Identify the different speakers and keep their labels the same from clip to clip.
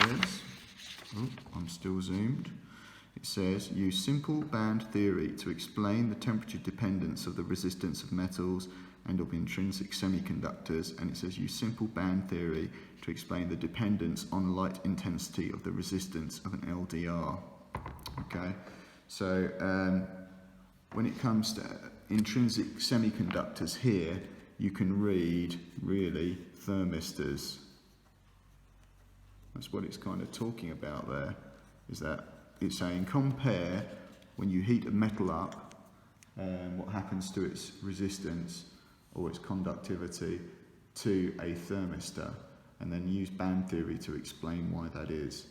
Speaker 1: says, oh, I'm still zoomed. It says, use simple band theory to explain the temperature dependence of the resistance of metals and of intrinsic semiconductors. And it says, use simple band theory to explain the dependence on light intensity of the resistance of an LDR. Okay, so when it comes to intrinsic semiconductors here, you can read really thermistors. That's what it's kind of talking about there, is that it's saying compare when you heat a metal up, what happens to its resistance or its conductivity to a thermistor, and then use band theory to explain why that is.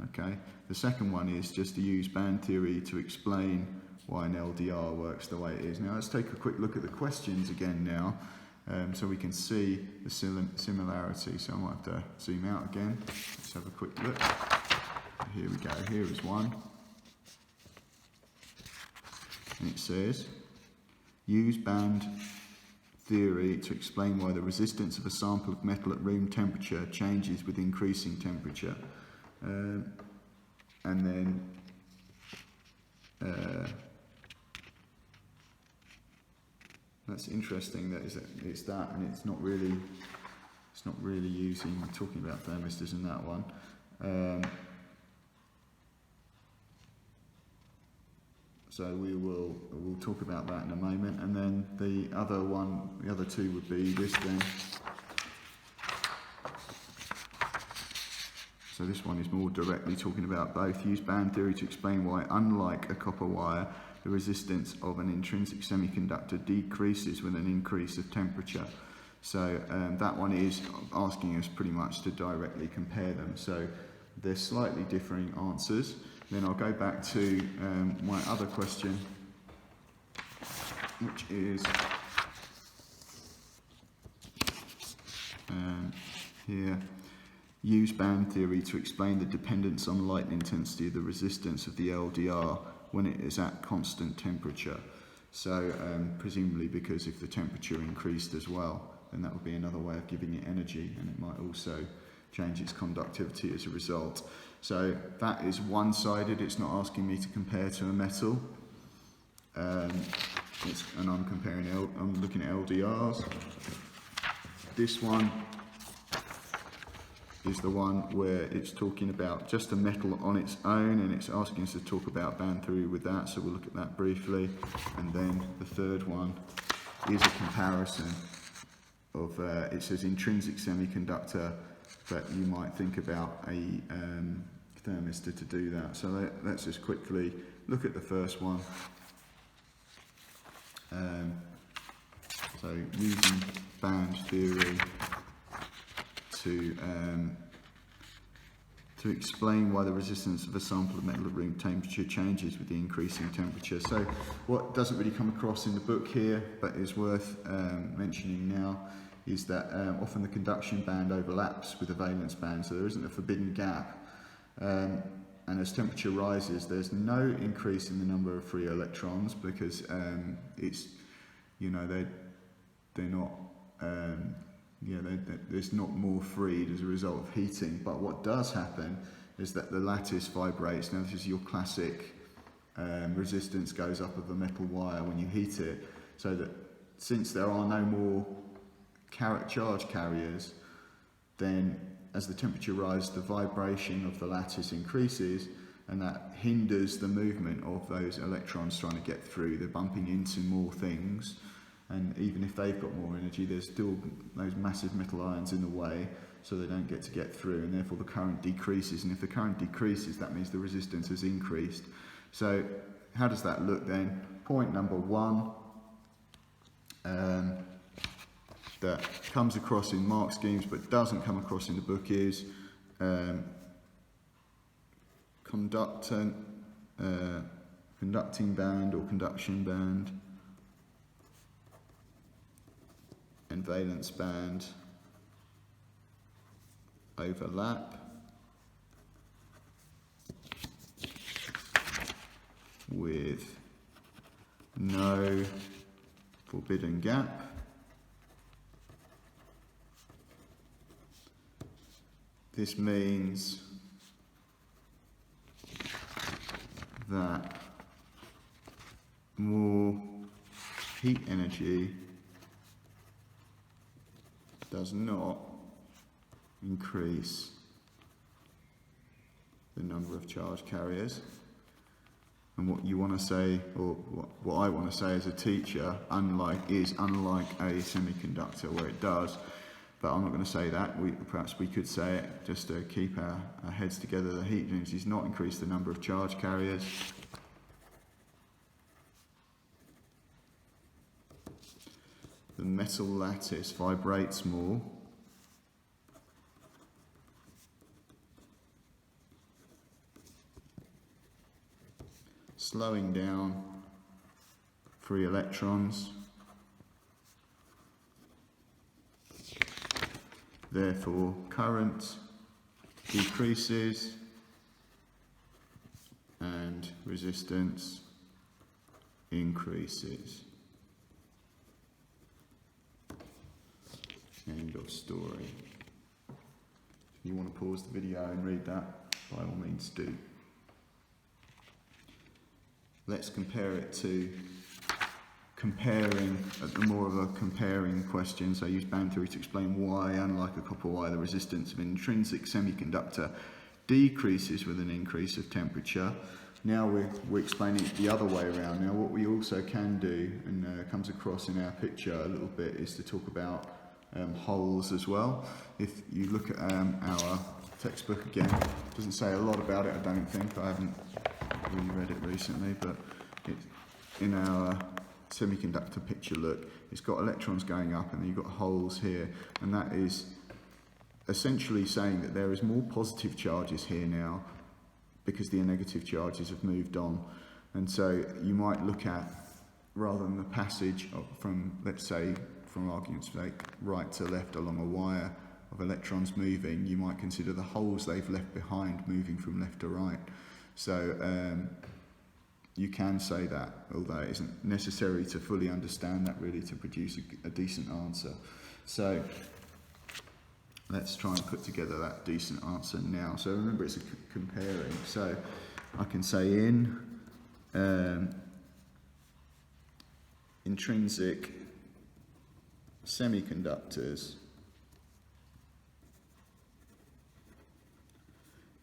Speaker 1: Okay. The second one is just to use band theory to explain why an LDR works the way it is. Now let's take a quick look at the questions again now, so we can see the similarity. So I might have to zoom out again. Let's have a quick look. Here we go, here is one. And it says, use band theory to explain why the resistance of a sample of metal at room temperature changes with increasing temperature. And then that's interesting that it's that, and it's not really talking about thermistors in that one. So we'll talk about that in a moment, and then the other two would be this then. So this one is more directly talking about both. Use band theory to explain why, unlike a copper wire, the resistance of an intrinsic semiconductor decreases with an increase of temperature. So that one is asking us pretty much to directly compare them. So they're slightly differing answers. Then I'll go back to my other question, which is here. Use band theory to explain the dependence on light intensity of the resistance of the LDR when it is at constant temperature. So presumably because if the temperature increased as well, then that would be another way of giving it energy, and it might also change its conductivity as a result. So that is one-sided. It's not asking me to compare to a metal. And I'm looking at LDRs. This one is the one where it's talking about just a metal on its own, and it's asking us to talk about band theory with that, so we'll look at that briefly. And then the third one is a comparison of, it says intrinsic semiconductor, but you might think about a thermistor to do that. So let's just quickly look at the first one. So using band theory to explain why the resistance of a sample of metal at room temperature changes with the increasing temperature. So what doesn't really come across in the book here, but is worth mentioning now, is that often the conduction band overlaps with the valence band, so there isn't a forbidden gap. And as temperature rises, there's no increase in the number of free electrons, because it's, you know, they're not, there's not more freed as a result of heating. But what does happen is that the lattice vibrates. Now this is your classic resistance goes up of a metal wire when you heat it, so that since there are no more charge carriers, then as the temperature rises, the vibration of the lattice increases, and that hinders the movement of those electrons trying to get through. They're bumping into more things, and even if they've got more energy, there's still those massive metal ions in the way, so they don't get through, and therefore the current decreases. And if the current decreases, that means the resistance has increased. So how does that look then? Point number one, that comes across in mark schemes but doesn't come across in the book is conducting band or conduction band and valence band overlap with no forbidden gap. This means that more heat energy does not increase the number of charge carriers. And what you want to say, or what I want to say as a teacher, unlike a semiconductor where it does, but I'm not going to say that. Perhaps we could say it just to keep our heads together. The heat energy does not increase the number of charge carriers. The metal lattice vibrates more. Slowing down free electrons. Therefore, current decreases and resistance increases. End of story. If you want to pause the video and read that, by all means do. Let's compare it to more of a comparing question. So I use band theory to explain why, unlike a copper wire, the resistance of an intrinsic semiconductor decreases with an increase of temperature. Now we're explaining it the other way around. Now what we also can do, and comes across in our picture a little bit, is to talk about holes as well. If you look at our textbook again, it doesn't say a lot about it, I don't think. I haven't really read it recently, but in our semiconductor picture, look, it's got electrons going up and then you've got holes here, and that is essentially saying that there is more positive charges here now because the negative charges have moved on. And so you might look at, rather than the passage from, let's say, from argument's sake, right to left along a wire of electrons moving, you might consider the holes they've left behind moving from left to right. So you can say that, although it isn't necessary to fully understand that really to produce a decent answer. So let's try and put together that decent answer now. So remember, it's a comparing. So I can say in intrinsic semiconductors,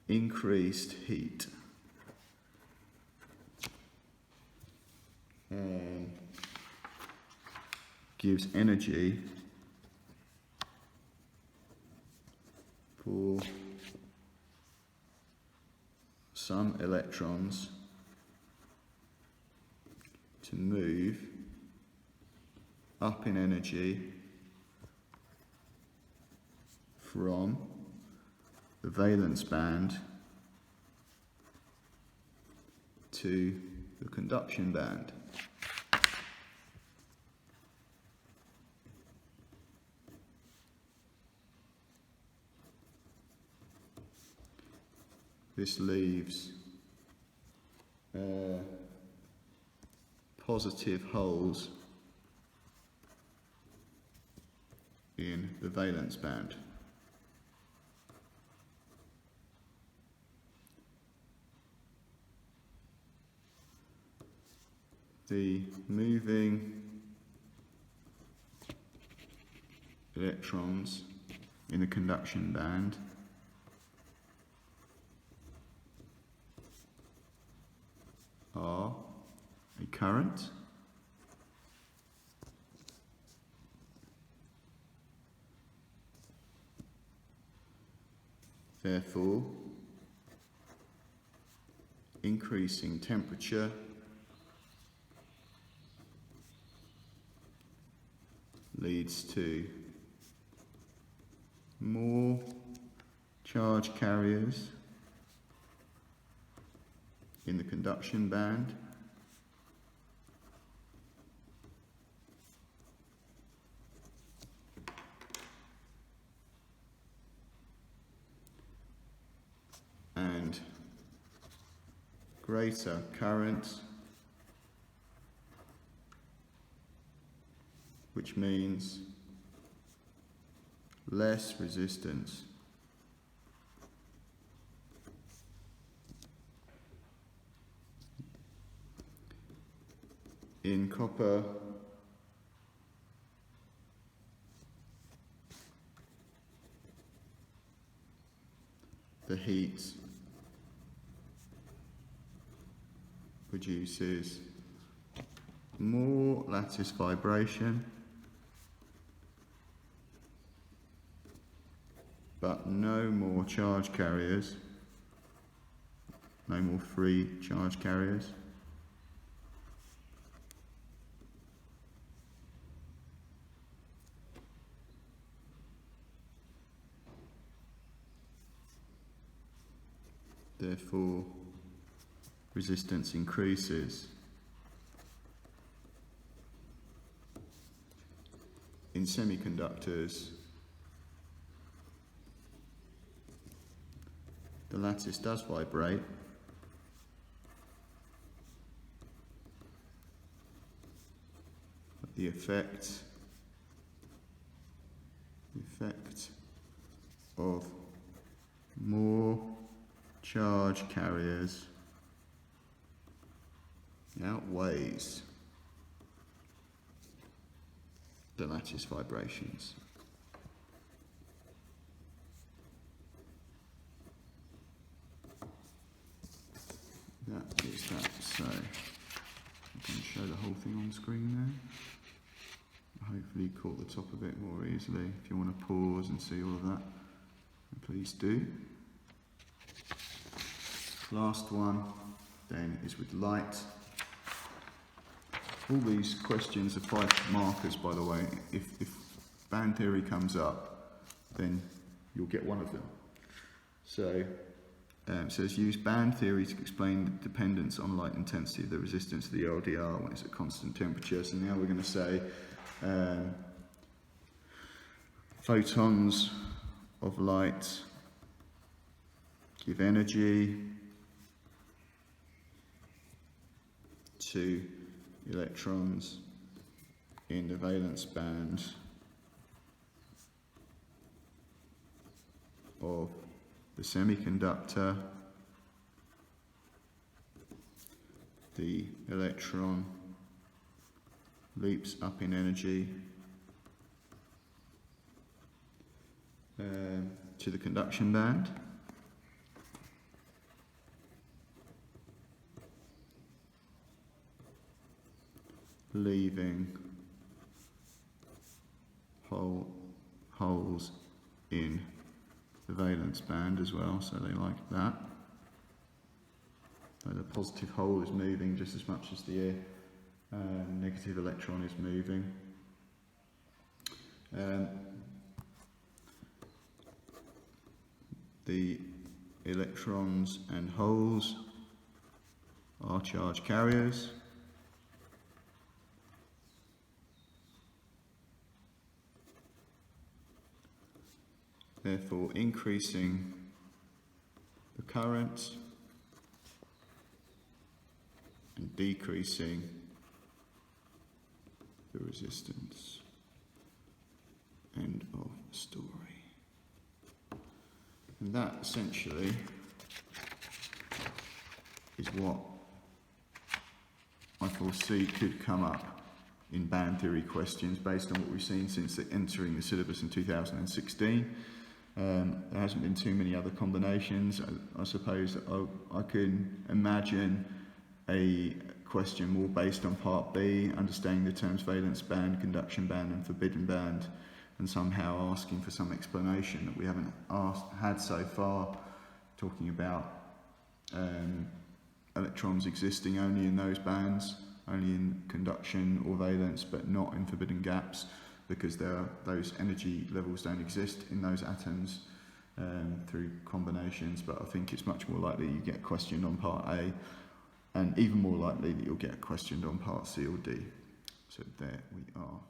Speaker 1: increased heat gives energy for some electrons to move up in energy from the valence band to the conduction band. This leaves positive holes in the valence band. The moving electrons in the conduction band are a current therefore increasing temperature leads to more charge carriers in the conduction band and greater current, which means less resistance. In copper, the heat produces more lattice vibration, but no more charge carriers, no more free charge carriers. Therefore, resistance increases. In semiconductors, the lattice does vibrate, but the effect of more charge carriers outweighs the lattice vibrations. That is that. So I can show the whole thing on screen there. Hopefully you caught the top of it more easily. If you want to pause and see all of that, please do. Last one then is with light. All these questions are 5 markers, by the way. If band theory comes up, then you'll get one of them. So it says use band theory to explain the dependence on light intensity of the resistance of the LDR when it's at constant temperature. So now we're going to say photons of light give energy to electrons in the valence band of the semiconductor. The electron leaps up in energy to the conduction band. Leaving holes in the valence band as well, so they like that. So the positive hole is moving just as much as the negative electron is moving. The electrons and holes are charge carriers. Therefore, increasing the current and decreasing the resistance. End of story. And that essentially is what I foresee could come up in band theory questions based on what we've seen since entering the syllabus in 2016. There hasn't been too many other combinations. I suppose I can imagine a question more based on part B, understanding the terms valence band, conduction band and forbidden band, and somehow asking for some explanation that we haven't had so far, talking about electrons existing only in those bands, only in conduction or valence, but not in forbidden gaps, because those energy levels don't exist in those atoms through combinations. But I think it's much more likely you get questioned on part A, and even more likely that you'll get questioned on part C or D. So there we are.